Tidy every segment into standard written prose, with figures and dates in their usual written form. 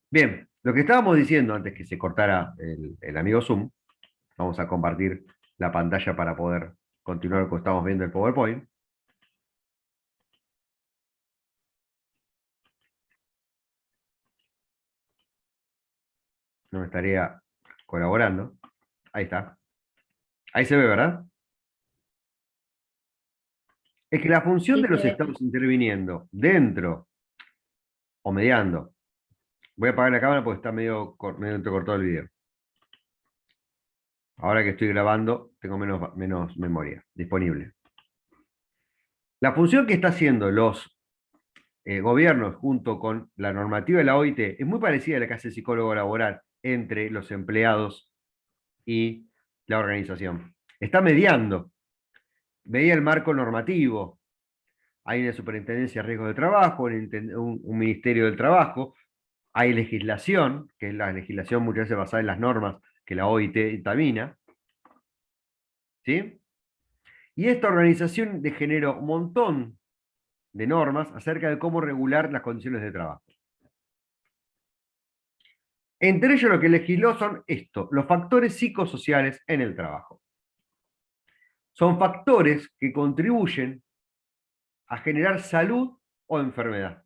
Bien, lo que estábamos diciendo antes que se cortara el amigo Zoom, vamos a compartir la pantalla para poder continuar con lo que estamos viendo el PowerPoint. No me estaría colaborando. Ahí está. Ahí se ve, ¿verdad? Es que la función Sí, de se los ve. estados interviniendo dentro o mediando. Voy a apagar la cámara porque está medio entrecortado el video. Ahora que estoy grabando, tengo menos memoria disponible. La función que está haciendo los gobiernos junto con la normativa de la OIT es muy parecida a la que hace el psicólogo laboral entre los empleados y la organización. Está mediando, media el marco normativo. Hay una superintendencia de riesgos de trabajo, un ministerio del trabajo, hay legislación, que es la legislación muchas veces basada en las normas que la OIT dictamina, ¿sí? Y esta organización generó un montón de normas acerca de cómo regular las condiciones de trabajo. Entre ellos lo que legisló son esto, los factores psicosociales en el trabajo. Son factores que contribuyen a generar salud o enfermedad.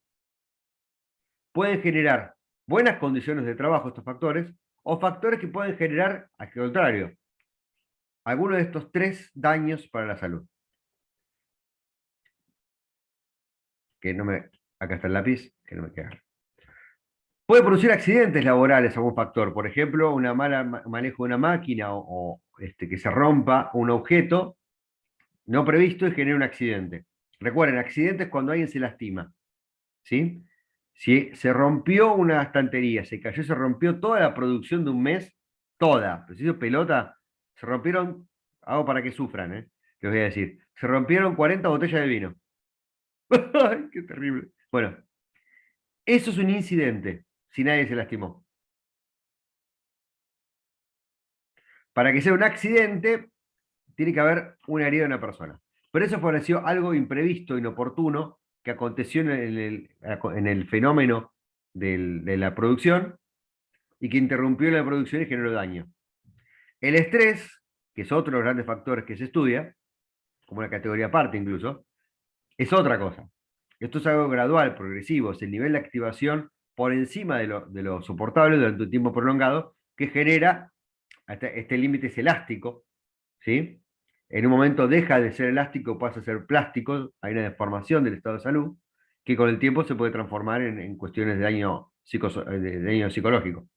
Pueden generar buenas condiciones de trabajo estos factores o factores que pueden generar, al contrario, alguno de estos tres daños para la salud. Que no me, acá está el lápiz, que no me queda. Puede producir accidentes laborales algún factor, por ejemplo, un manejo de una máquina que se rompa un objeto no previsto y genera un accidente. Recuerden, accidentes cuando alguien se lastima, ¿sí? Si se rompió una estantería, se cayó, se rompió toda la producción de un mes, toda, preciso pelota, se rompieron, hago para que sufran, les voy a decir, se rompieron 40 botellas de vino. ¡Ay, qué terrible! Bueno, eso es un incidente, si nadie se lastimó. Para que sea un accidente, tiene que haber una herida de una persona. Pero eso pareció algo imprevisto, inoportuno, que aconteció en el fenómeno de la producción y que interrumpió la producción y generó daño. El estrés, que es otro de los grandes factores que se estudia, como una categoría aparte incluso, es otra cosa. Esto es algo gradual, progresivo, es el nivel de activación por encima de lo soportable durante un tiempo prolongado que genera, hasta este límite es elástico, ¿sí? En un momento deja de ser elástico, pasa a ser plástico, hay una deformación del estado de salud, que con el tiempo se puede transformar en cuestiones de daño psicológico.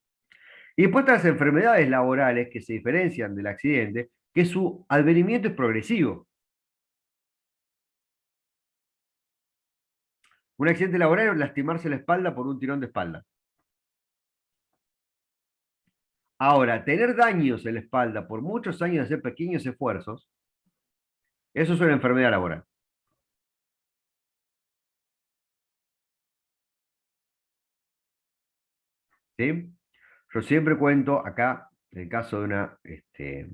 Y después están las enfermedades laborales que se diferencian del accidente, que su advenimiento es progresivo. Un accidente laboral es lastimarse la espalda por un tirón de espalda. Ahora, tener daños en la espalda por muchos años de hacer pequeños esfuerzos, eso es una enfermedad laboral. ¿Sí? Yo siempre cuento acá el caso de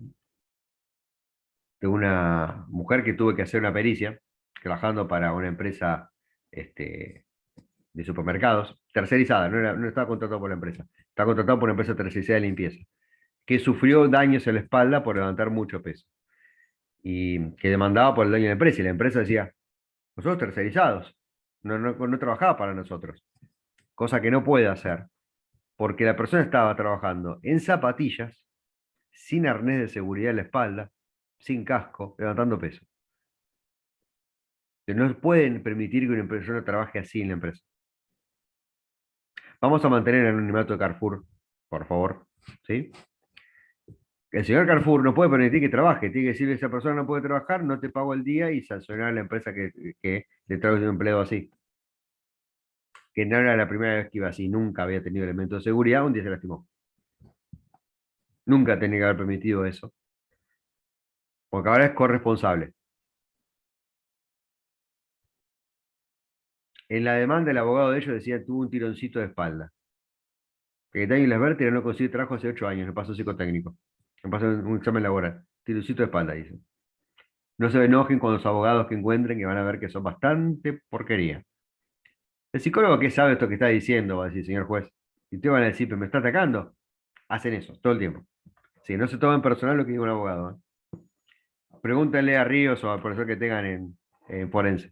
una mujer que tuve que hacer una pericia trabajando para una empresa este, de supermercados, tercerizada, no estaba contratado por la empresa, estaba contratado por una empresa tercerizada de limpieza, que sufrió daños en la espalda por levantar mucho peso y que demandaba por el daño de la empresa. Y la empresa decía, nosotros tercerizados, no trabajaba para nosotros, cosa que no puede hacer, porque la persona estaba trabajando en zapatillas, sin arnés de seguridad en la espalda, sin casco, levantando peso. Que no pueden permitir que una persona trabaje así en la empresa. Vamos a mantener el anonimato de Carrefour, por favor. ¿Sí? El señor Carrefour no puede permitir que trabaje. Tiene que decirle a esa persona no puede trabajar, no te pago el día y sancionar a la empresa que le trae un empleo así. Que no era la primera vez que iba así, nunca había tenido elementos de seguridad, un día se lastimó. Nunca tenía que haber permitido eso, porque ahora es corresponsable. En la demanda, el abogado de ellos decía tuvo un tironcito de espalda. Que Daniel Esberti no consigue trabajo hace 8 años, no pasó psicotécnico. No pasó un examen laboral. Tironcito de espalda, dice. No se enojen con los abogados que encuentren, que van a ver que son bastante porquería. El psicólogo, ¿qué sabe esto que está diciendo? Va a decir, señor juez. Y te van a decir, pero me está atacando. Hacen eso todo el tiempo. Sí, no se tomen personal lo que diga un abogado. Pregúntenle a Ríos o al profesor que tengan en forense.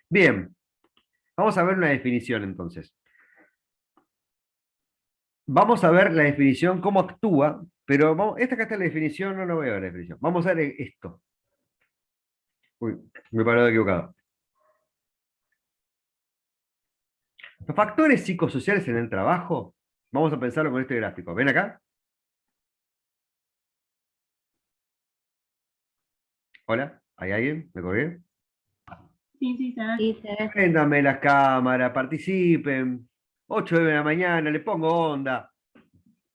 Bien, vamos a ver una definición entonces. Vamos a ver la definición, cómo actúa, pero esta acá está la definición, no lo voy a ver la definición. Vamos a ver esto. Uy, me he parado equivocado. Los factores psicosociales en el trabajo, vamos a pensarlo con este gráfico. ¿Ven acá? Hola, ¿hay alguien? ¿Me colgué? Sí, sí, se ve. Sí, se ve. Préndame la cámara, participen. 8 de la mañana, le pongo onda.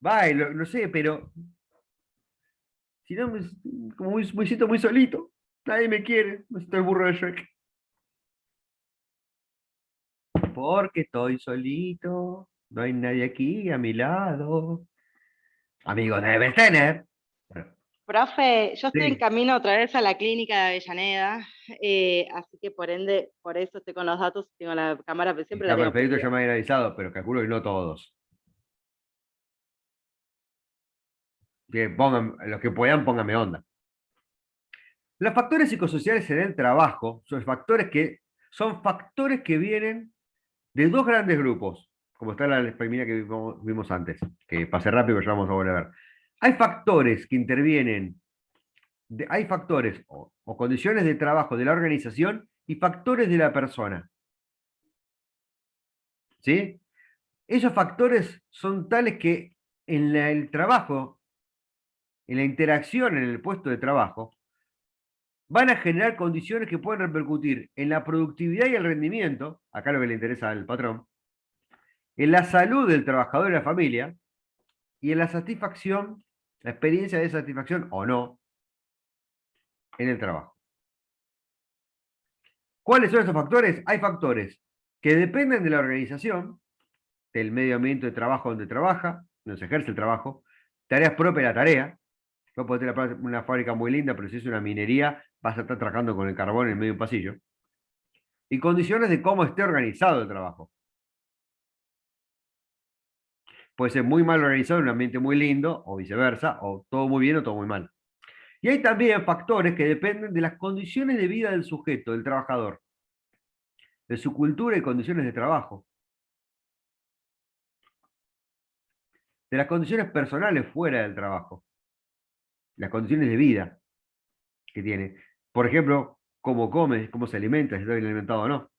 Bailo, no sé, pero si no, como me siento muy solito. Nadie me quiere. Me siento el burro de Shrek. Porque estoy solito. No hay nadie aquí a mi lado. Amigos debes tener. Bueno, Profe, yo estoy en sí, camino otra vez a la clínica de Avellaneda, así que por ende, por eso estoy con los datos, tengo la cámara, pero siempre la está tengo perfecto, prendida. ya me habían avisado, pero calculo que no todos. Que los que puedan, pónganme onda. Los factores psicosociales en el trabajo son factores que vienen de dos grandes grupos, como está la primera que vimos antes, que pasé rápido, pero ya vamos a volver a ver. Hay factores que intervienen, hay factores o condiciones de trabajo de la organización y factores de la persona. ¿Sí? Esos factores son tales que en el trabajo, en la interacción en el puesto de trabajo, van a generar condiciones que pueden repercutir en la productividad y el rendimiento, acá lo que le interesa al patrón, en la salud del trabajador y la familia, y en la satisfacción, la experiencia de satisfacción o no en el trabajo. ¿Cuáles son esos factores? Hay factores que dependen de la organización, del medio ambiente de trabajo donde trabaja, donde se ejerce el trabajo, tareas propias de la tarea. No puede tener una fábrica muy linda, pero si es una minería, vas a estar trabajando con el carbón en medio de un pasillo. Y condiciones de cómo esté organizado el trabajo. Puede ser muy mal organizado en un ambiente muy lindo, o viceversa, o todo muy bien o todo muy mal. Y hay también factores que dependen de las condiciones de vida del sujeto, del trabajador, de su cultura y condiciones de trabajo, de las condiciones personales fuera del trabajo, las condiciones de vida que tiene. Por ejemplo, cómo come, cómo se alimenta, si está bien alimentado o no.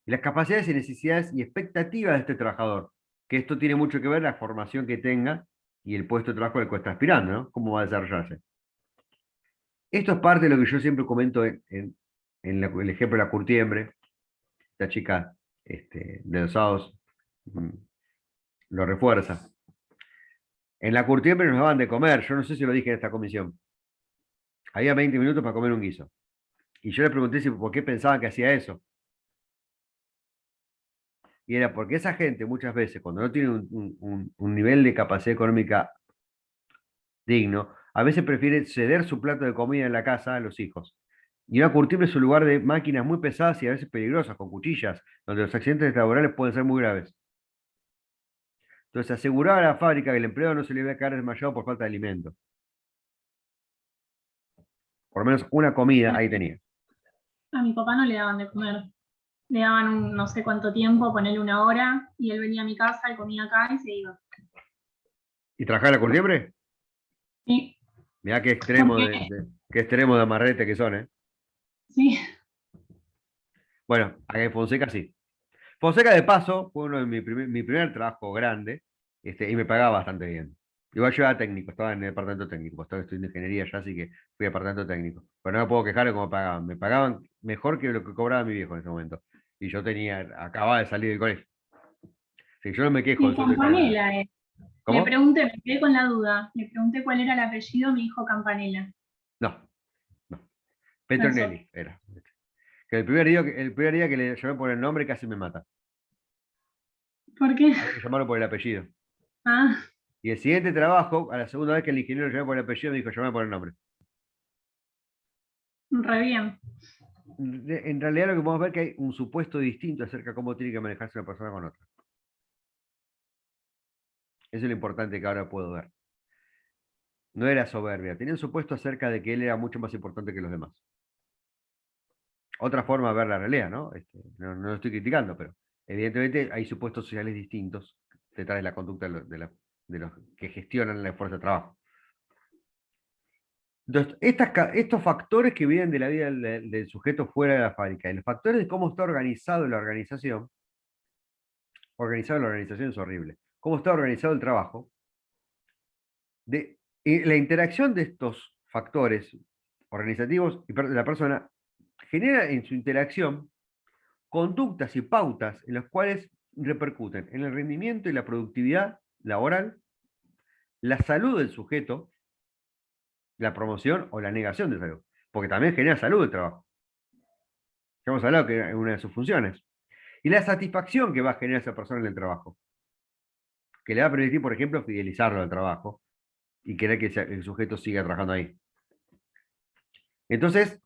Y las capacidades y necesidades y expectativas de este trabajador, que esto tiene mucho que ver la formación que tenga y el puesto de trabajo al que está aspirando, ¿no? Cómo va a desarrollarse. Esto es parte de lo que yo siempre comento el ejemplo de la curtiembre, esta chica de los sábados lo refuerza. En la curtiembre nos daban de comer, yo no sé si lo dije en esta comisión. Había 20 minutos para comer un guiso. Y yo le pregunté por qué pensaban que hacía eso. Y era porque esa gente muchas veces, cuando no tiene un nivel de capacidad económica digno, a veces prefiere ceder su plato de comida en la casa a los hijos. Y una curtiembre es un lugar de máquinas muy pesadas y a veces peligrosas, con cuchillas, donde los accidentes laborales pueden ser muy graves. Entonces aseguraba a la fábrica que el empleado no se le iba a quedar desmayado por falta de alimento. Por lo menos una comida ahí tenía. A mi papá no le daban de comer. Le daban no sé cuánto tiempo, ponerle 1 hora, y él venía a mi casa y comía acá y se iba. ¿Y trabajaba en la curtiembre? Sí, Mirá porque, qué extremo de amarrete que son, ¿eh? sí, Bueno, acá en Fonseca sí. Fonseca, de paso, fue uno de mi primer trabajo grande, y me pagaba bastante bien. Igual yo era técnico, estaba en el departamento técnico, estaba estudiando ingeniería ya, así que fui a departamento técnico. Pero no me puedo quejar de cómo pagaban. Me pagaban mejor que lo que cobraba mi viejo en ese momento. Y yo acababa de salir del colegio. Sí, yo no me quejo y del en sueldo de carrera. Campanella. Le ¿Cómo? pregunté, me quedé con la duda, le pregunté cuál era el apellido, me dijo Campanella. No, no. No es otro. Petronelli era. Que el primer día que le llamé por el nombre casi me mata. ¿Por qué? Había que llamarlo por el apellido. Ah, Y el siguiente trabajo, a la segunda vez que el ingeniero lo llamé por el apellido, me dijo, llamé por el nombre. re bien. En realidad lo que podemos ver es que hay un supuesto distinto acerca de cómo tiene que manejarse una persona con otra. Eso es lo importante que ahora puedo ver. No era soberbia, tenía un supuesto acerca de que él era mucho más importante que los demás. Otra forma de ver la realidad, ¿no? No lo estoy criticando, pero evidentemente hay supuestos sociales distintos detrás de la conducta de los que gestionan la fuerza de trabajo. Entonces, estos factores que vienen de la vida del sujeto fuera de la fábrica, y los factores de cómo está organizado la organización es horrible. Cómo está organizado el trabajo, y la interacción de estos factores organizativos y de la persona genera en su interacción conductas y pautas en las cuales repercuten en el rendimiento y la productividad laboral, la salud del sujeto, la promoción o la negación de salud, porque también genera salud el trabajo. Ya hemos hablado que es una de sus funciones. Y la satisfacción que va a generar esa persona en el trabajo, que le va a permitir, por ejemplo, fidelizarlo al trabajo y querer que el sujeto siga trabajando ahí. Entonces,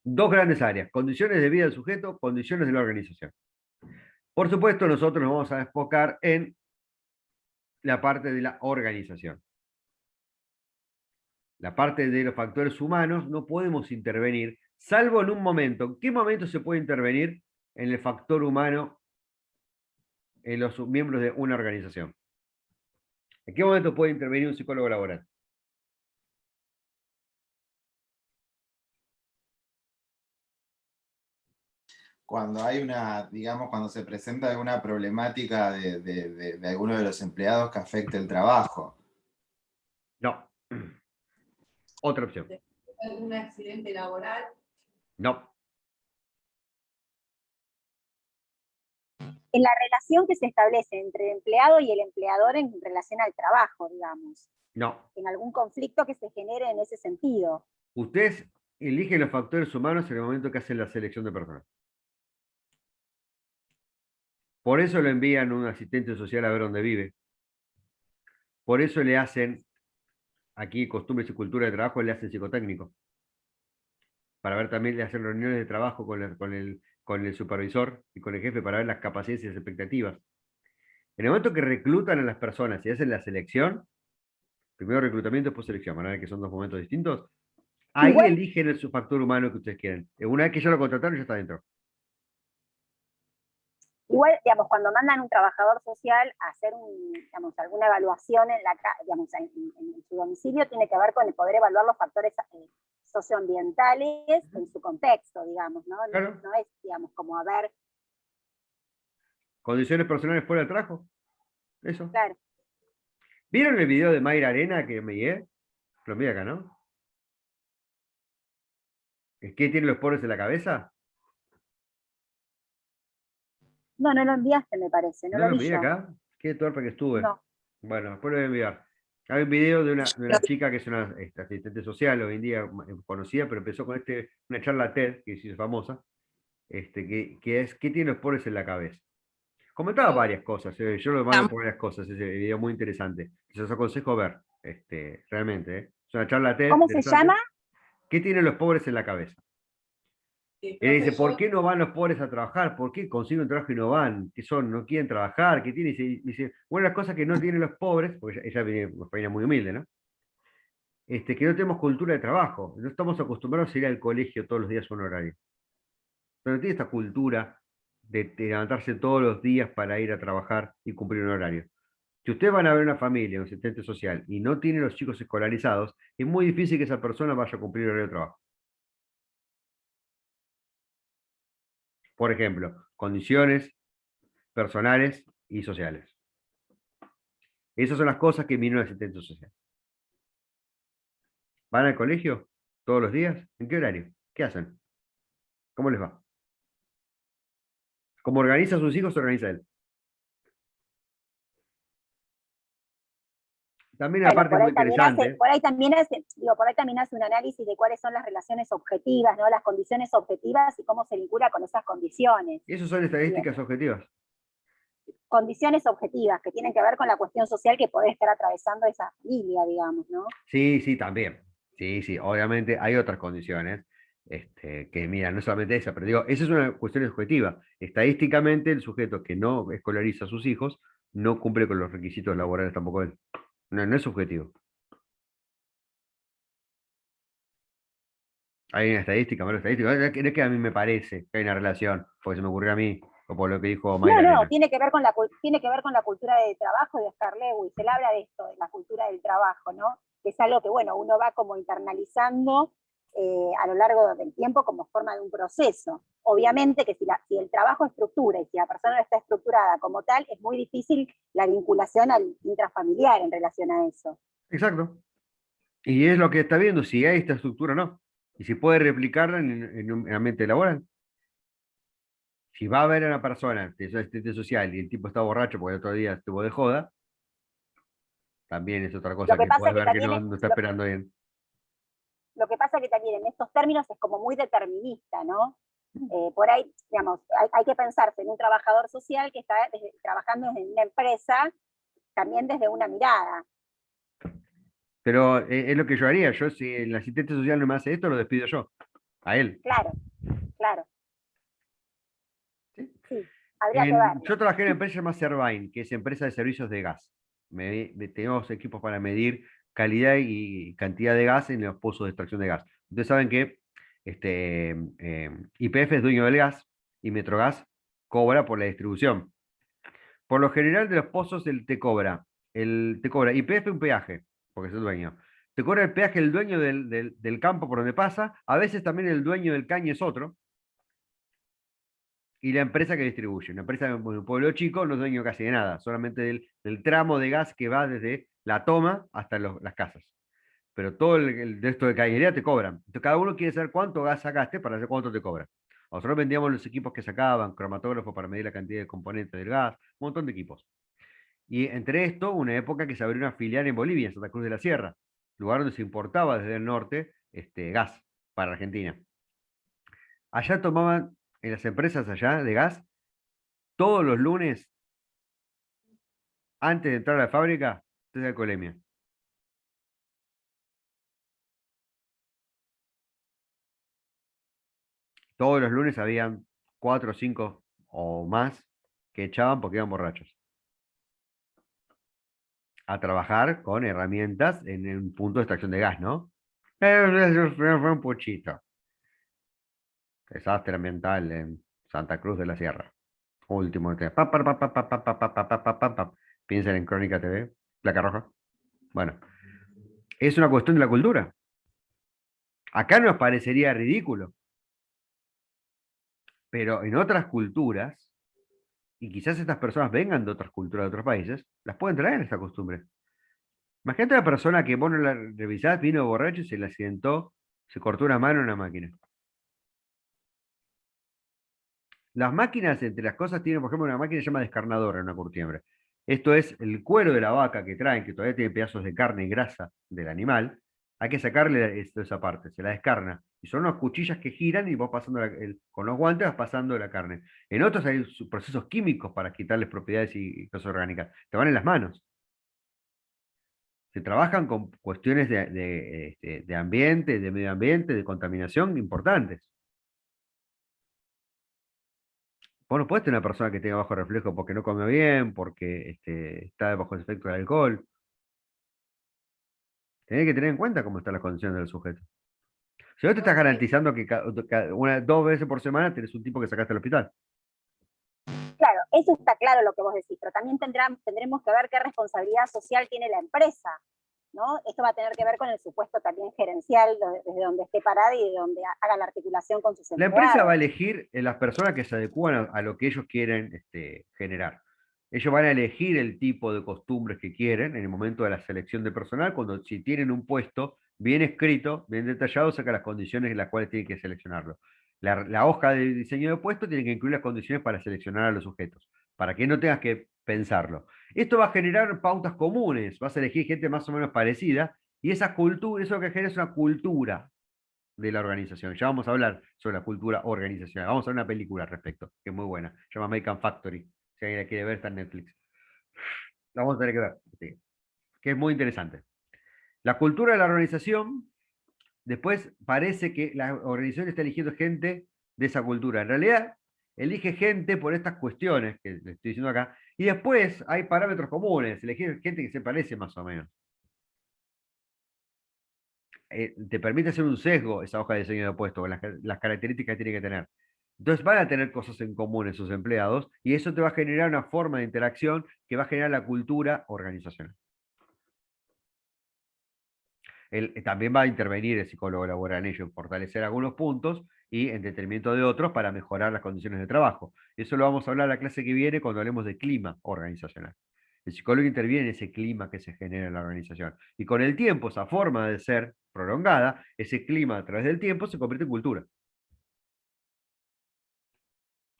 dos grandes áreas: condiciones de vida del sujeto, condiciones de la organización. Por supuesto, nosotros nos vamos a enfocar en la parte de la organización. La parte de los factores humanos no podemos intervenir, salvo en un momento. ¿En qué momento se puede intervenir en el factor humano en los miembros de una organización? ¿En qué momento puede intervenir un psicólogo laboral? Cuando hay una, digamos, cuando se presenta alguna problemática de alguno de los empleados que afecte el trabajo. No. Otra opción. ¿Algún accidente laboral? No. En la relación que se establece entre el empleado y el empleador en relación al trabajo, digamos. No. En algún conflicto que se genere en ese sentido. Ustedes eligen los factores humanos en el momento que hacen la selección de personas. Por eso lo envían a un asistente social a ver dónde vive. Por eso le hacen, aquí costumbres y cultura de trabajo, le hacen psicotécnico. Para ver también, le hacen reuniones de trabajo con el supervisor y con el jefe para ver las capacidades y las expectativas. En el momento que reclutan a las personas y hacen la selección, primero reclutamiento, después selección, van a ver que son dos momentos distintos, ahí Igual, eligen el factor humano que ustedes quieren. Una vez que ya lo contrataron, ya está dentro. igual, digamos, cuando mandan un trabajador social a hacer digamos, alguna evaluación digamos, en su domicilio, tiene que ver con el poder evaluar los factores socioambientales en su contexto, digamos, ¿no? Claro. No es, digamos, como a ver, Condiciones personales fuera del trabajo. Eso. claro. ¿Vieron el video de Mayra Arena que me guié? Lo envié acá, ¿no? ¿Qué tienen los pobres en la cabeza? No, no lo enviaste, me parece, no ¿No lo lo vi envié yo. acá? Qué torpe que estuve. No. Bueno, después lo voy a enviar. Hay un video de una chica que es una asistente social hoy en día conocida, pero empezó con una charla TED que se hizo famosa, que es ¿qué tienen los pobres en la cabeza? Comentaba varias cosas, yo lo mando por varias cosas, ese video muy interesante. Se los aconsejo ver, realmente. Es una charla TED ¿Cómo se interesante. llama? ¿Qué tienen los pobres en la cabeza? Sí, Y dice, ¿por profesor. qué no van los pobres a trabajar? ¿Por qué consiguen un trabajo y no van? ¿Qué son? ¿No quieren trabajar? ¿Qué tienen? Y dice, una de las cosas que no tienen los pobres, porque ella viene de una familia muy humilde, ¿no? Que no tenemos cultura de trabajo. No estamos acostumbrados a ir al colegio todos los días a un horario. Pero no tiene esta cultura de levantarse todos los días para ir a trabajar y cumplir un horario. Si ustedes van a ver una familia, un asistente social, y no tiene los chicos escolarizados, es muy difícil que esa persona vaya a cumplir el horario de trabajo. Por ejemplo, condiciones personales y sociales. Esas son las cosas que viene un asistente social. ¿Van al colegio todos los días? ¿En qué horario? ¿Qué hacen? ¿Cómo les va? ¿Cómo organiza a sus hijos, se organiza él? También una Bueno, parte muy interesante. por ahí también hace un análisis de cuáles son las relaciones objetivas, ¿no? Las condiciones objetivas y cómo se vincula con esas condiciones. Esas son estadísticas objetivas. Condiciones objetivas que tienen que ver con la cuestión social que puede estar atravesando esa familia, digamos, ¿no? Sí, sí, también. Sí, sí, obviamente hay otras condiciones, que mira, no solamente esa, pero digo, esa es una cuestión objetiva. Estadísticamente, el sujeto que no escolariza a sus hijos no cumple con los requisitos laborales tampoco él. No, no es subjetivo. Hay una estadística, mala estadística. No es que a mí me parece que hay una relación, porque se me ocurrió a mí, o por lo que dijo Mayra No, Elena. tiene que ver con tiene que ver con la cultura de trabajo de Oscar Lewis. Él habla de esto, de la cultura del trabajo, ¿no? Que es algo que, bueno, uno va como internalizando a lo largo del tiempo como forma de un proceso. Obviamente que si el trabajo estructura y si la persona no está estructurada como tal, es muy difícil la vinculación al intrafamiliar en relación a eso. Exacto. Y es lo que está viendo, si hay esta estructura o no. Y si puede replicarla en un ambiente laboral. Si va a haber a una persona que es asistente social y el tipo está borracho porque el otro día estuvo de joda, también es otra cosa Lo que que pasa puedes que ver que también no está esperando bien. lo que pasa que también en estos términos es como muy determinista, ¿no? Por ahí, digamos, hay que pensarse en un trabajador social que está trabajando en una empresa también desde una mirada. Pero es lo que yo haría. Yo, si el asistente social no me hace esto, lo despido yo. A él. Claro, claro. ¿Sí? Sí, habría que verlo. Yo trabajé en una empresa llamada Servine, que es empresa de servicios de gas. Tenemos equipos para medir calidad y cantidad de gas en los pozos de extracción de gas. Ustedes saben que YPF es dueño del gas y Metrogas cobra por la distribución. Por lo general de los pozos te cobra YPF un peaje, porque es el dueño. Te cobra el peaje el dueño del campo por donde pasa, a veces también el dueño del caño es otro, y la empresa que distribuye. Una empresa de un pueblo chico no es dueño casi de nada, solamente del tramo de gas que va desde la toma hasta las casas. Pero todo el resto de cañería te cobran. Entonces cada uno quiere saber cuánto gas sacaste para saber cuánto te cobran. Nosotros vendíamos los equipos que sacaban, cromatógrafos para medir la cantidad de componentes del gas, un montón de equipos. Y entre esto, una época que se abrió una filial en Bolivia, en Santa Cruz de la Sierra, lugar donde se importaba desde el norte gas para Argentina. Allá tomaban, en las empresas allá de gas, todos los lunes, antes de entrar a la fábrica, test de alcoholemia. Todos los lunes habían 4 o 5 o más que echaban porque iban borrachos. A trabajar con herramientas en un punto de extracción de gas, ¿no? Fue un puchito. Desastre ambiental en Santa Cruz de la Sierra. Último tema. Piensen en Crónica TV, placa roja. Bueno, es una cuestión de la cultura. Acá nos parecería ridículo, pero en otras culturas, y quizás estas personas vengan de otras culturas, de otros países, las pueden traer esta costumbre. Imagínate una persona que vos no la revisás, vino borracho y se la accidentó, se cortó una mano en una máquina. Las máquinas, entre las cosas, tienen, por ejemplo, una máquina que se llama descarnadora en una curtiembre. Esto es el cuero de la vaca que traen, que todavía tiene pedazos de carne y grasa del animal. Hay que sacarle esa parte, se la descarna. Y son unas cuchillas que giran y vos pasando con los guantes vas pasando la carne. En otros hay procesos químicos para quitarles propiedades y cosas orgánicas. Te van en las manos. Se trabajan con cuestiones de ambiente, de medio ambiente, de contaminación importantes. Vos no podés tener una persona que tenga bajo reflejo porque no come bien, porque está bajo el efecto del alcohol. Tenés que tener en cuenta cómo están las condiciones del sujeto. Si vos te estás garantizando que 2 veces por semana tenés un tipo que sacaste al hospital. Claro, eso está claro lo que vos decís, pero también tendremos que ver qué responsabilidad social tiene la empresa, ¿no? Esto va a tener que ver con el supuesto también gerencial, desde donde esté parada y de donde haga la articulación con sus La empleados. empresa va a elegir las personas que se adecúan a lo que ellos quieren generar. Ellos van a elegir el tipo de costumbres que quieren en el momento de la selección de personal, cuando si tienen un puesto bien escrito, bien detallado, saca las condiciones en las cuales tienen que seleccionarlo. La hoja de diseño de puesto tiene que incluir las condiciones para seleccionar a los sujetos, para que no tengas que pensarlo. Esto va a generar pautas comunes, vas a elegir gente más o menos parecida, y esa cultura, eso que genera es una cultura de la organización. Ya vamos a hablar sobre la cultura organizacional. Vamos a ver una película al respecto, que es muy buena. Se llama American Factory. Si alguien la quiere ver, está en Netflix. La vamos a tener que ver. Sí, que es muy interesante. La cultura de la organización, después parece que la organización está eligiendo gente de esa cultura. En realidad, elige gente por estas cuestiones que le estoy diciendo acá, y después hay parámetros comunes, elegir gente que se parece más o menos. Te permite hacer un sesgo esa hoja de diseño de puesto, con las características que tiene que tener. Entonces van a tener cosas en común esos empleados, y eso te va a generar una forma de interacción que va a generar la cultura organizacional. También va a intervenir el psicólogo laboral en ello, en fortalecer algunos puntos y en detrimento de otros para mejorar las condiciones de trabajo. Eso lo vamos a hablar en la clase que viene cuando hablemos de clima organizacional. El psicólogo interviene en ese clima que se genera en la organización. Y con el tiempo, esa forma de ser prolongada, ese clima a través del tiempo se convierte en cultura.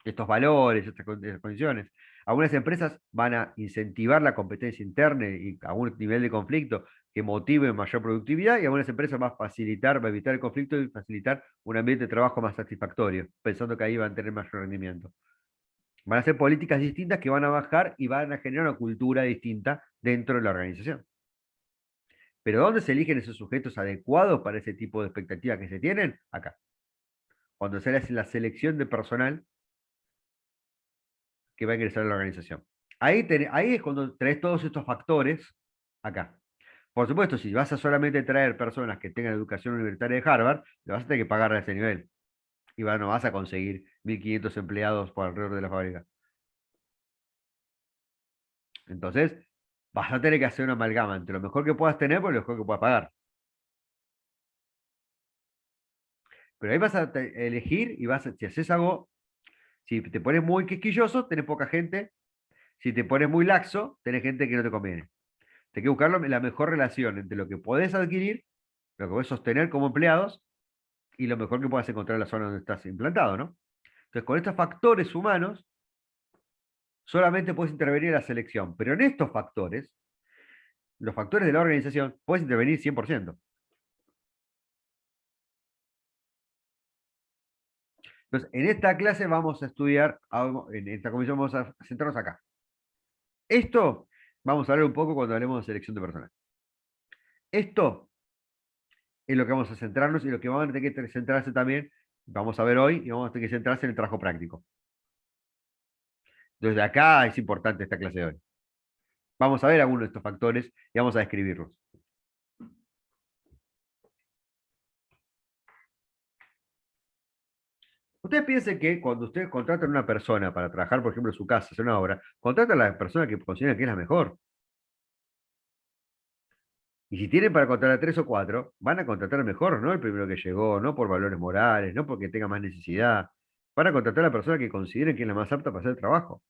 Estos valores, estas condiciones. Algunas empresas van a incentivar la competencia interna y algún nivel de conflicto que motive mayor productividad, y algunas empresas van a facilitar, va a evitar el conflicto y facilitar un ambiente de trabajo más satisfactorio, pensando que ahí van a tener mayor rendimiento. Van a ser políticas distintas que van a bajar y van a generar una cultura distinta dentro de la organización. Pero ¿dónde se eligen esos sujetos adecuados para ese tipo de expectativas que se tienen? Acá. Cuando se hace la selección de personal que va a ingresar a la organización. Ahí es cuando traes todos estos factores acá. Por supuesto, si vas a solamente traer personas que tengan educación universitaria de Harvard, le vas a tener que pagar a ese nivel. Y no vas a conseguir 1.500 empleados por alrededor de la fábrica. Entonces, vas a tener que hacer una amalgama entre lo mejor que puedas tener por lo mejor que puedas pagar. Pero ahí vas a elegir y si haces algo, si te pones muy quisquilloso, tenés poca gente. Si te pones muy laxo, tenés gente que no te conviene. Hay que buscar la mejor relación entre lo que podés adquirir, lo que podés sostener como empleados, y lo mejor que puedas encontrar en la zona donde estás implantado, ¿no? Entonces, con estos factores humanos, solamente puedes intervenir en la selección. Pero en estos factores, los factores de la organización, puedes intervenir 100%. Entonces, en esta clase vamos a estudiar, en esta comisión vamos a centrarnos acá. Esto vamos a hablar un poco cuando hablemos de selección de personal. Esto es lo que vamos a centrarnos y lo que vamos a tener que centrarse también, vamos a ver hoy, y vamos a tener que centrarse en el trabajo práctico. Desde acá es importante esta clase de hoy. Vamos a ver algunos de estos factores y vamos a describirlos. Ustedes piensen que cuando ustedes contratan a una persona para trabajar, por ejemplo, en su casa, hacer una obra, contratan a la persona que consideran que es la mejor. Y si tienen para contratar a 3 o 4, van a contratar al mejor, no el primero que llegó, no por valores morales, no porque tenga más necesidad. Van a contratar a la persona que consideren que es la más apta para hacer el trabajo.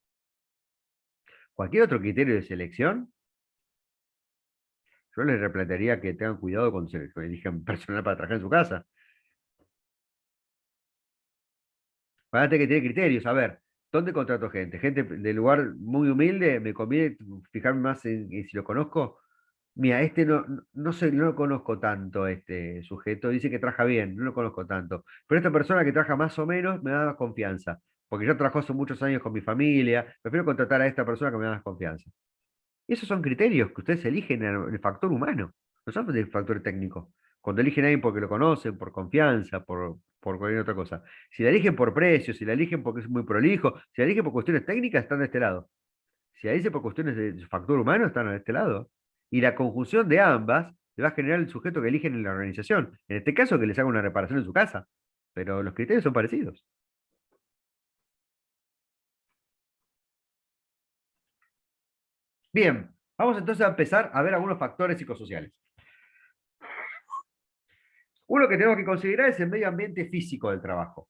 Cualquier otro criterio de selección, yo les replantearía que tengan cuidado cuando se elijan personal para trabajar en su casa. Van a tener que tener criterios. A ver, ¿dónde contrato gente? Gente de lugar muy humilde, me conviene fijarme más en si lo conozco. Mira, este no sé, no lo conozco tanto, este sujeto. Dice que trabaja bien, no lo conozco tanto. Pero esta persona que trabaja más o menos me da más confianza. Porque yo trabajo hace muchos años con mi familia. Prefiero contratar a esta persona que me da más confianza. Esos son criterios que ustedes eligen en el factor humano, no son el factor técnico. Cuando eligen a alguien porque lo conocen, por confianza, por cualquier otra cosa. Si la eligen por precio, si la eligen porque es muy prolijo, si la eligen por cuestiones técnicas, están de este lado. Si la eligen por cuestiones de factor humano, están de este lado. Y la conjunción de ambas le va a generar el sujeto que eligen en la organización. En este caso, que les haga una reparación en su casa. Pero los criterios son parecidos. Bien, vamos entonces a empezar a ver algunos factores psicosociales. Uno que tenemos que considerar es el medio ambiente físico del trabajo.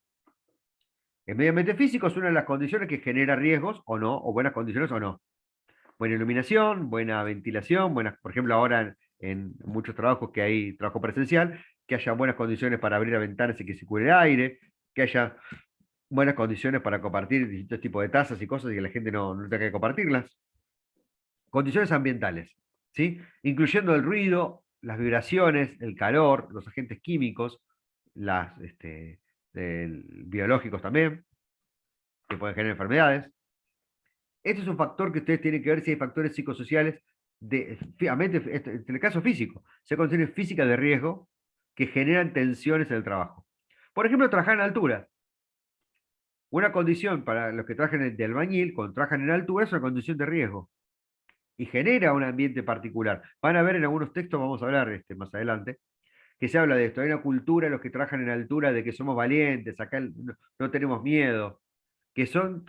El medio ambiente físico es una de las condiciones que genera riesgos o no, o buenas condiciones o no. Buena iluminación, buena ventilación, por ejemplo, ahora en muchos trabajos que hay trabajo presencial, que haya buenas condiciones para abrir las ventanas y que circule el aire, que haya buenas condiciones para compartir distintos tipos de tazas y cosas y que la gente no tenga que compartirlas. Condiciones ambientales, ¿sí? Incluyendo el ruido, las vibraciones, el calor, los agentes químicos, biológicos también, que pueden generar enfermedades. Este es un factor que ustedes tienen que ver si hay factores psicosociales, en el caso físico, se considera física de riesgo que generan tensiones en el trabajo. Por ejemplo, trabajar en altura. Una condición para los que trabajan de albañil, cuando trabajan en altura, es una condición de riesgo y genera un ambiente particular. Van a ver en algunos textos, vamos a hablar más adelante, que se habla de esto. Hay una cultura de los que trabajan en altura de que somos valientes, acá no tenemos miedo, que son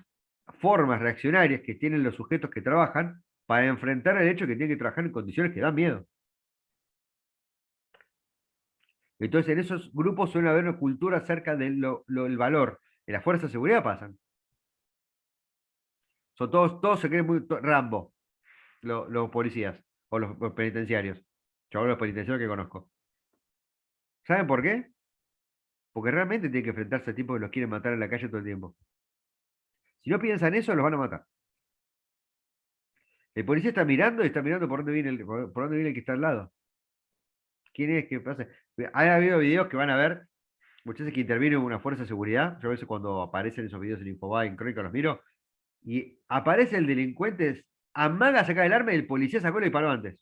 formas reaccionarias que tienen los sujetos que trabajan para enfrentar el hecho que tienen que trabajar en condiciones que dan miedo. Entonces, en esos grupos suele haber una cultura acerca del valor. En las fuerzas de seguridad pasan. Son todos se creen muy Rambo, los policías o los penitenciarios. Yo hablo de los penitenciarios que conozco. ¿Saben por qué? Porque realmente tienen que enfrentarse a tipos que los quieren matar en la calle todo el tiempo. Si no piensan eso, los van a matar. El policía está mirando y está mirando por dónde viene por dónde viene el que está al lado. ¿Quién es que pasa? Ha habido videos que van a ver, muchas veces que interviene una fuerza de seguridad. Yo a veces cuando aparecen esos videos en Infobae, en Crónica, los miro, y aparece el delincuente, amaga a sacar el arma y el policía sacó y le disparó antes.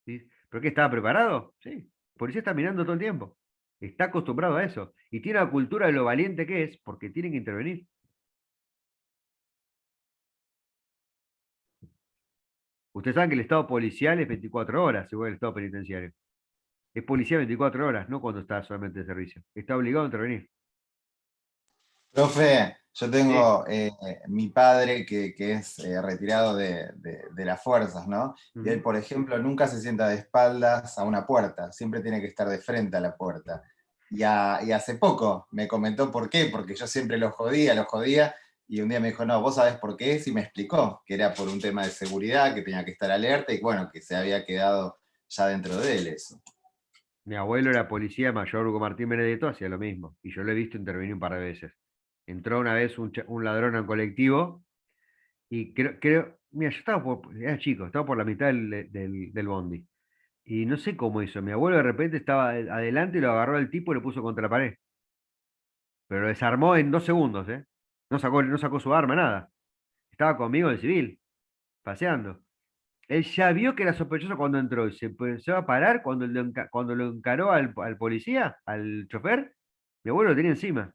¿Sí? ¿Pero qué estaba preparado? Sí. El policía está mirando todo el tiempo. Está acostumbrado a eso. Y tiene la cultura de lo valiente que es porque tienen que intervenir. Ustedes saben que el estado policial es 24 horas, igual el estado penitenciario. Es policía 24 horas, no cuando está solamente de servicio. Está obligado a intervenir. Profe, yo Sí. tengo mi padre que es retirado de las fuerzas, ¿no? Y él, Ujú. por ejemplo, nunca se sienta de espaldas a una puerta, siempre tiene que estar de frente a la puerta. Y hace poco me comentó por qué, porque yo siempre lo jodía, y un día me dijo, no, vos sabés por qué es, y me explicó que era por un tema de seguridad, que tenía que estar alerta, y bueno, que se había quedado ya dentro de él eso. Mi abuelo era policía mayor, Hugo Martín Benedetto, hacía lo mismo. Y yo lo he visto intervenir un par de veces. Entró una vez un ladrón al colectivo y mira, yo era chico, estaba por la mitad del bondi. Y no sé cómo hizo. Mi abuelo de repente estaba adelante y lo agarró al tipo y lo puso contra la pared. Pero lo desarmó en 2 segundos, ¿eh? No sacó su arma, nada. Estaba conmigo el civil, paseando. Él ya vio que era sospechoso cuando entró y se empezó a parar cuando lo encaró al policía, al chofer. Mi abuelo lo tenía encima.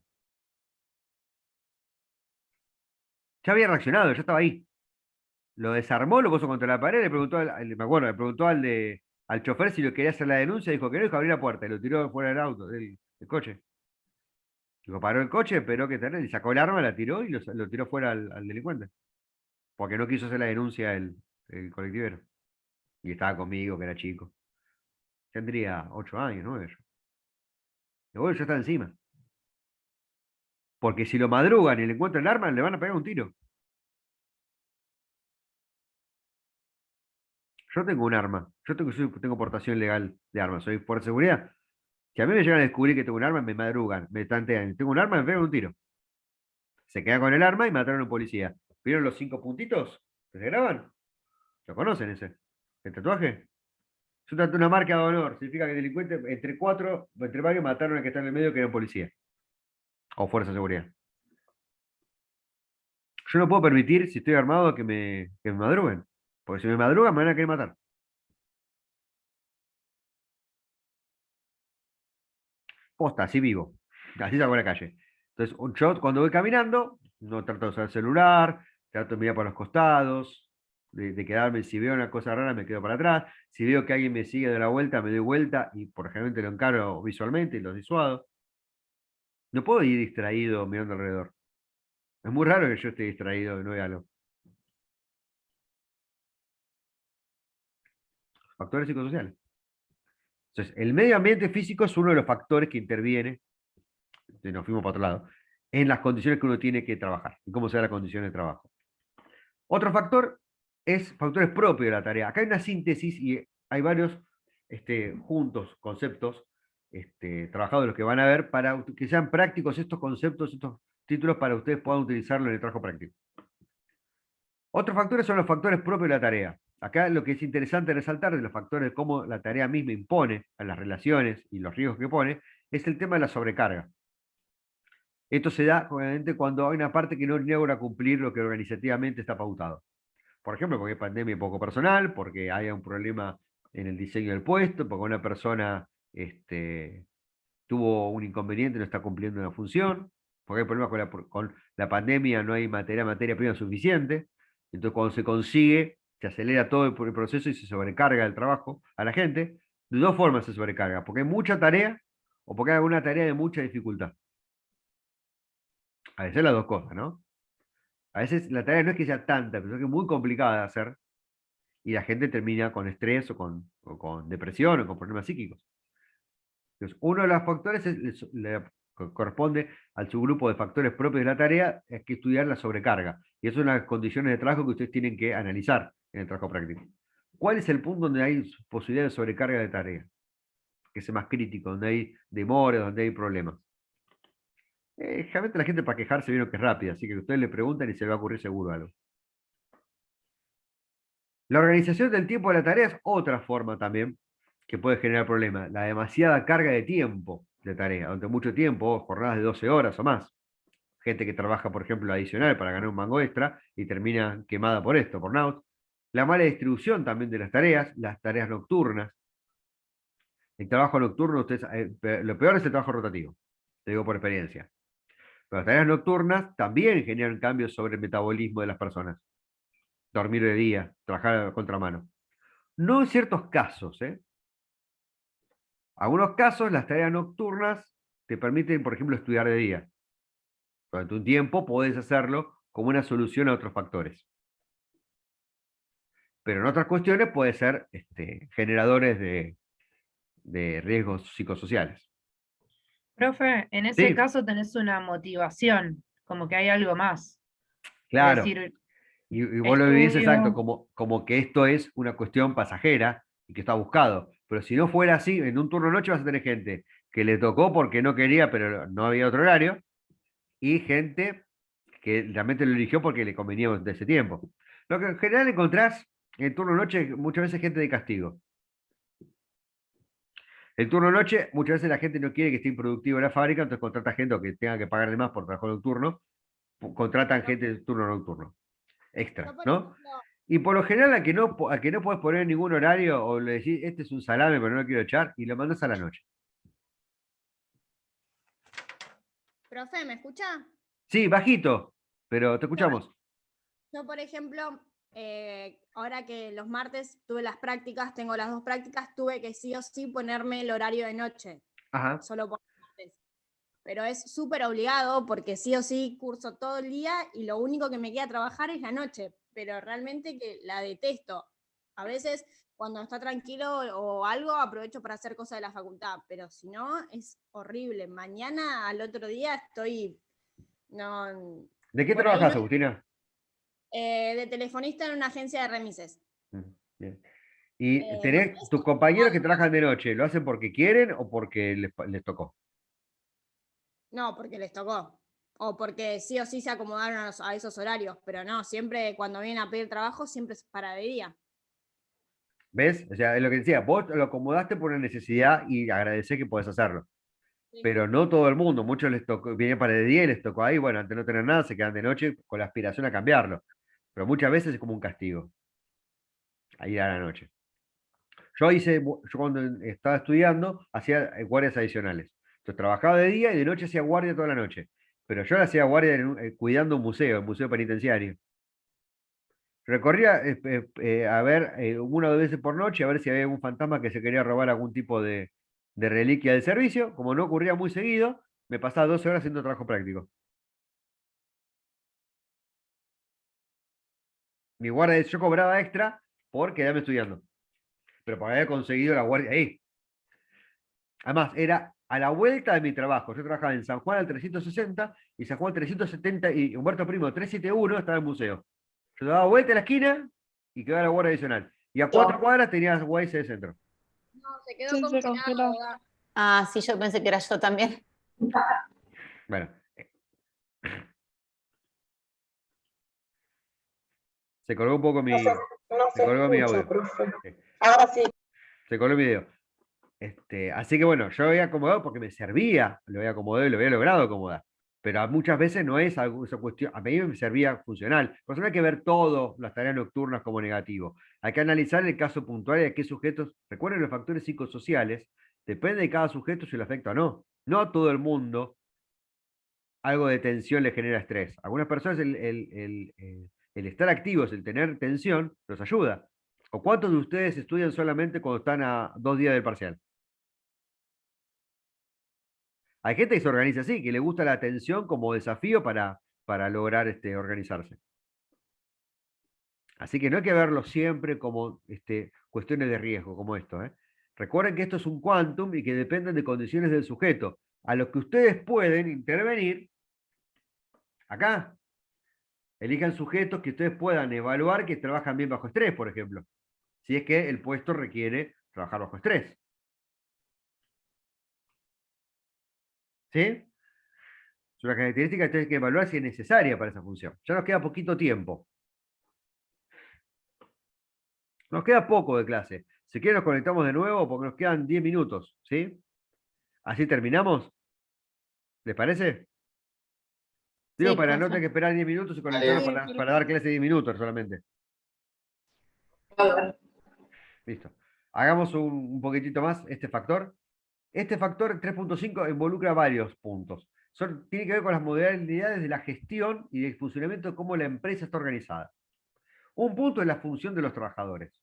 Ya había reaccionado, ya estaba ahí. Lo desarmó, lo puso contra la pared, le preguntó me acuerdo, le preguntó al chofer si lo quería hacer la denuncia, dijo que no, dijo abrir la puerta y lo tiró fuera del auto, del coche. Dijo, paró el coche, esperó que tener, y sacó el arma, la tiró y lo tiró fuera al delincuente. Porque no quiso hacer la denuncia el colectivero. Y estaba conmigo, que era chico. Tendría 8 años, 9 yo. Mi abuelo ya está encima. Porque si lo madrugan y le encuentran el arma, le van a pegar un tiro. Yo tengo un arma. Tengo portación legal de armas. Soy fuerza de seguridad. Si a mí me llegan a descubrir que tengo un arma, me madrugan, me tantean. Tengo un arma, me pegan un tiro. Se quedan con el arma y mataron a un policía. ¿Vieron los 5 puntitos que se graban? ¿Lo conocen ese? ¿El tatuaje? Es una marca de honor. Significa que el delincuente, entre varios, mataron al que está en el medio, que era un policía. O fuerza de seguridad. Yo no puedo permitir, si estoy armado, que me madruguen. Porque si me madrugan, me van a querer matar. Posta, así vivo. Así salgo a la calle. Entonces, yo cuando voy caminando, no trato de usar el celular, trato de mirar por los costados, de quedarme, si veo una cosa rara, me quedo para atrás. Si veo que alguien me sigue de la vuelta, me doy vuelta y por ejemplo lo encaro visualmente y lo disuado. No puedo ir distraído mirando alrededor. Es muy raro que yo esté distraído y no vea algo. Factores psicosociales. Entonces, el medio ambiente físico es uno de los factores que interviene, nos fuimos para otro lado, en las condiciones que uno tiene que trabajar y cómo se da la condición de trabajo. Otro factor es factores propios de la tarea. Acá hay una síntesis y hay varios juntos conceptos trabajados de los que van a ver para que sean prácticos estos conceptos, estos títulos para que ustedes puedan utilizarlo en el trabajo práctico. Otros factores son los factores propios de la tarea. Acá lo que es interesante resaltar de los factores de cómo la tarea misma impone a las relaciones y los riesgos que pone es el tema de la sobrecarga. Esto se da obviamente cuando hay una parte que no logra cumplir lo que organizativamente está pautado. Por ejemplo, porque hay pandemia poco personal, porque haya un problema en el diseño del puesto, porque una persona tuvo un inconveniente y no está cumpliendo una función. porque hay problemas con la pandemia, no hay materia prima suficiente, entonces cuando se consigue, se acelera todo el proceso y se sobrecarga el trabajo a la gente. De dos formas se sobrecarga, porque hay mucha tarea o porque hay alguna tarea de mucha dificultad. A veces las dos cosas, ¿no? A veces la tarea no es que sea tanta, pero es que es muy complicada de hacer y la gente termina con estrés o con depresión o con problemas psíquicos. Entonces, uno de los factores corresponde al subgrupo de factores propios de la tarea, es que estudiar la sobrecarga. Y eso es una de las condiciones de trabajo que ustedes tienen que analizar en el trabajo práctico. ¿Cuál es el punto donde hay posibilidad de sobrecarga de tarea? Que sea más crítico, donde hay demora, donde hay problemas. Generalmente la gente para quejarse vieron que es rápida, así que ustedes le preguntan y se le va a ocurrir seguro algo. La organización del tiempo de la tarea es otra forma también que puede generar problemas. La demasiada carga de tiempo de tarea, durante mucho tiempo, jornadas de 12 horas o más. Gente que trabaja, por ejemplo, adicional para ganar un mango extra y termina quemada por esto, por burnout. La mala distribución también de las tareas nocturnas. El trabajo nocturno, lo peor es el trabajo rotativo, te digo por experiencia. Pero las tareas nocturnas también generan cambios sobre el metabolismo de las personas. Dormir de día, trabajar a contramano. No en ciertos casos, ¿eh? Algunos casos, las tareas nocturnas te permiten, por ejemplo, estudiar de día. Durante un tiempo podés hacerlo como una solución a otros factores. Pero en otras cuestiones puede ser generadores de riesgos psicosociales. Profe, en ese Sí, caso tenés una motivación, como que hay algo más. claro. Es decir, Y vos lo vivís exacto, estudio. como que esto es una cuestión pasajera y que está buscado. Pero si no fuera así, en un turno de noche vas a tener gente que le tocó porque no quería, pero no había otro horario, y gente que realmente lo eligió porque le convenía de ese tiempo. Lo que en general encontrás en el turno de noche muchas veces gente de castigo. El turno de noche, muchas veces la gente no quiere que esté improductivo en la fábrica, entonces contrata gente o que tenga que pagarle más por trabajo nocturno, contratan gente de turno nocturno, extra, ¿no? Y por lo general a que no puedes poner ningún horario o le decís, este es un salame, pero no lo quiero echar, y lo mandas a la noche. Profe, ¿me escucha? Sí, bajito, pero te escuchamos. Yo, por ejemplo, ahora que los martes tuve las prácticas, tengo las dos prácticas, tuve que sí o sí ponerme el horario de noche, Ajá. solo por martes. Pero es súper obligado porque sí o sí curso todo el día y lo único que me queda trabajar es la noche, pero realmente que la detesto. A veces cuando está tranquilo o algo aprovecho para hacer cosas de la facultad, pero si no es horrible. Mañana al otro día estoy, no, ¿De qué por ahí trabajas, no, Agustina? de telefonista en una agencia de remises. Bien. ¿Y tus Eso, compañeros que trabajan de noche, lo hacen porque quieren o porque les tocó? no, porque les tocó. O porque sí o sí se acomodaron a esos horarios, pero no, siempre cuando vienen a pedir trabajo, siempre es para de día. ¿Ves? O sea, es lo que decía, vos lo acomodaste por una necesidad y agradecés que podés hacerlo. Sí. Pero no todo el mundo, muchos les tocó, vienen para de día y les tocó ahí, bueno, antes de no tener nada, se quedan de noche con la aspiración a cambiarlo. Pero muchas veces es como un castigo, ahí a la noche. Yo cuando estaba estudiando, hacía guardias adicionales. Entonces trabajaba de día y de noche hacía guardia toda la noche. Pero yo hacía guardia cuidando un museo, el museo penitenciario. Recorría a ver una o dos veces por noche, a ver si había algún fantasma que se quería robar algún tipo de reliquia del servicio. Como no ocurría muy seguido, me pasaba 12 horas haciendo trabajo práctico. Yo cobraba extra por quedarme estudiando, pero por haber conseguido la guardia ahí. Además, era a la vuelta de mi trabajo. Yo trabajaba en San Juan al 360 y San Juan 370 y Humberto Primo 371 estaba en el museo. Yo daba vuelta a la esquina y quedaba la guardia adicional. Y a 4 cuadras tenías Guays de centro. No, se quedó congelado. Ah, sí, yo pensé que era yo también. Bueno. Se colgó un poco mi. Se colgó mi audio. Ahora sí. Se colgó el video. Así que bueno, yo lo había acomodado porque me servía, lo había acomodado y lo había logrado acomodar. Pero muchas veces no es algo, esa cuestión, a mí me servía funcional. Por eso no hay que ver todas las tareas nocturnas como negativo. Hay que analizar el caso puntual y a qué sujetos. Recuerden los factores psicosociales, depende de cada sujeto si lo afecta o no. No a todo el mundo algo de tensión les genera estrés. A algunas personas el estar activos, el tener tensión, los ayuda. ¿O cuántos de ustedes estudian solamente cuando están a 2 días del parcial? Hay gente que se organiza así, que le gusta la tensión como desafío para lograr organizarse. Así que no hay que verlo siempre como cuestiones de riesgo, como esto. Recuerden que esto es un quantum y que dependen de condiciones del sujeto, a los que ustedes pueden intervenir. Acá, elijan sujetos que ustedes puedan evaluar que trabajan bien bajo estrés, por ejemplo. Si es que el puesto requiere trabajar bajo estrés. ¿Sí? Es una característica que tienen que evaluar si es necesaria para esa función. Ya nos queda poquito tiempo. Nos queda poco de clase. Si quieren nos conectamos de nuevo porque nos quedan 10 minutos. ¿Sí? Así terminamos. ¿Les parece? Digo, Sí, para no tener perfecto. que esperar 10 minutos y conectarnos Dale. para dar clase de 10 minutos solamente. Listo. Hagamos un poquitito más este factor. Este factor 3.5 involucra varios puntos. Tiene que ver con las modalidades de la gestión y del funcionamiento de cómo la empresa está organizada. Un punto es la función de los trabajadores.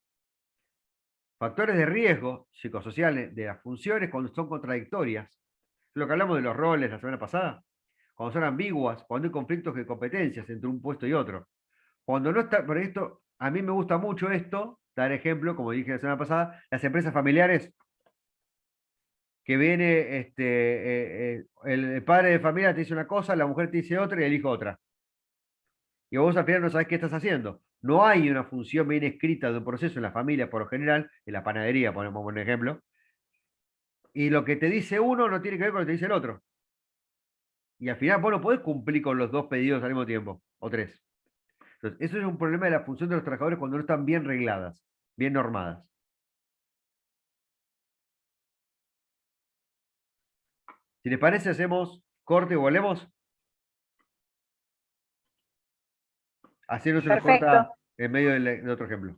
Factores de riesgo psicosociales de las funciones cuando son contradictorias. Lo que hablamos de los roles la semana pasada. Cuando son ambiguas, cuando hay conflictos de competencias entre un puesto y otro. Cuando no está, por esto, a mí me gusta mucho esto, dar ejemplo, como dije la semana pasada, las empresas familiares que viene el padre de familia te dice una cosa, la mujer te dice otra y el hijo otra. Y vos al final no sabés qué estás haciendo. No hay una función bien escrita de un proceso en la familia, por lo general, en la panadería, ponemos un ejemplo, y lo que te dice uno no tiene que ver con lo que te dice el otro. Y al final vos no podés cumplir con los dos pedidos al mismo tiempo, o tres. Entonces, eso es un problema de la función de los trabajadores cuando no están bien regladas, bien normadas. Si les parece, hacemos corte y volvemos. Así no se nos Perfecto. corta en medio de otro ejemplo.